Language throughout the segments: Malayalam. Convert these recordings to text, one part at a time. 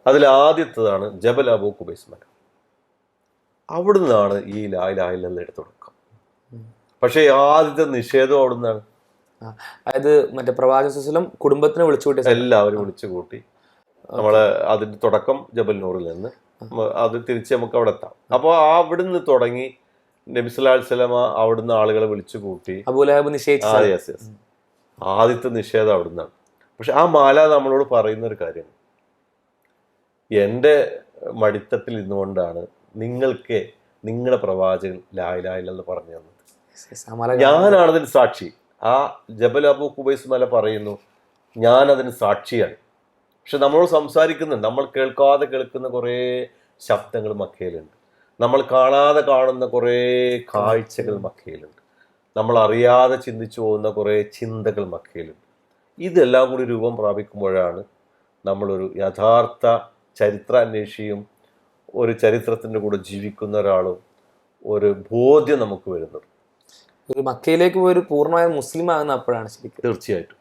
അതിൽ ആദ്യത്തേതാണ് ജബൽ അബൂ ഖുബൈസ് മല. അവിടുന്നാണ് ഈ ലാ ഇലാഹ ഇല്ലല്ലാഹ് എടുത്തു തുടക്കം. പക്ഷേ ആദ്യത്തെ നിഷേധം അവിടുന്നാണ്. അതായത് മറ്റേ പ്രവാചകൻ കുടുംബത്തിനെ വിളിച്ചു കൂട്ടി, എല്ലാവരും വിളിച്ചു കൂട്ടി. നമ്മളെ അതിന്റെ തുടക്കം ജബൽ നൂറിൽ നിന്ന് അത് തിരിച്ച് നമുക്ക് അവിടെ എത്താം. അപ്പോൾ അവിടുന്ന് തുടങ്ങി നബി സല്ലല്ലാഹു അലൈഹി വസല്ലമ അവിടുന്ന് ആളുകളെ വിളിച്ചു കൂട്ടി. ആദ്യത്തെ നിഷേധം അവിടുന്നാണ്. പക്ഷെ ആ മാല നമ്മളോട് പറയുന്ന ഒരു കാര്യമാണ്, എൻ്റെ മടിത്തട്ടിൽ ഇരുന്നുകൊണ്ടാണ് നിങ്ങൾക്ക് നിങ്ങളുടെ പ്രവാചകൻ ലാ ഇലാഹ ഇല്ലല്ലാഹ് പറഞ്ഞു തന്നത്. ഞാനാണതിന് സാക്ഷി. ആ ജബൽ അബൂ ഖുബൈസ് മല പറയുന്നു, ഞാനതിന് സാക്ഷിയാണ്. പക്ഷെ നമ്മളോട് സംസാരിക്കുന്നുണ്ട്. നമ്മൾ കേൾക്കാതെ കേൾക്കുന്ന കുറേ ശബ്ദങ്ങൾ മക്കയിലുണ്ട്. നമ്മൾ കാണാതെ കാണുന്ന കുറേ കാഴ്ചകൾ മക്കയിലുണ്ട്. നമ്മൾ അറിയാതെ ചിന്തിച്ചു പോകുന്ന കുറേ ചിന്തകൾ മക്കയിലുണ്ട്. ഇതെല്ലാം കൂടി രൂപം പ്രാപിക്കുമ്പോഴാണ് നമ്മളൊരു യഥാർത്ഥ ചരിത്രാന്വേഷിയും ഒരു ചരിത്രത്തിൻ്റെ കൂടെ ജീവിക്കുന്ന ഒരാളും ഒരു ബോധ്യം നമുക്ക് വരുന്നത്. ഒരു മക്കയിലേക്ക് പോയി ഒരു പൂർണ്ണമായ മുസ്ലിം ആകുന്ന അപ്പോഴാണ് ശരിക്കും. തീർച്ചയായിട്ടും.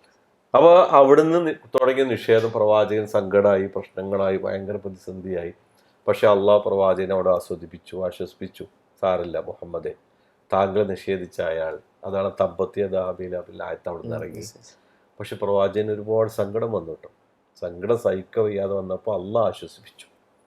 അപ്പോൾ അവിടുന്ന് തുടങ്ങിയ നിഷേധം പ്രവാചകൻ സങ്കടമായി, പ്രശ്നങ്ങളായി, ഭയങ്കര പ്രതിസന്ധിയായി. പക്ഷെ അള്ളാഹ് പ്രവാചകനെ അവിടെ ആശ്വസിപ്പിച്ചു. സാരല്ല മുഹമ്മദെ, താങ്കൾ നിഷേധിച്ച അയാൾ, അതാണ് തബ്ബത്ത് യദാ അബീ ലഹബിൽ ആയത്ത് അവിടുന്ന് ഇറങ്ങി. പക്ഷെ പ്രവാചകന് ഒരുപാട് സങ്കടം വന്നു കേട്ടോ. സങ്കടം സഹിക്കാൻ വയ്യാതെ വന്നപ്പോൾ അള്ളാഹ് ആശ്വസിപ്പിച്ചു.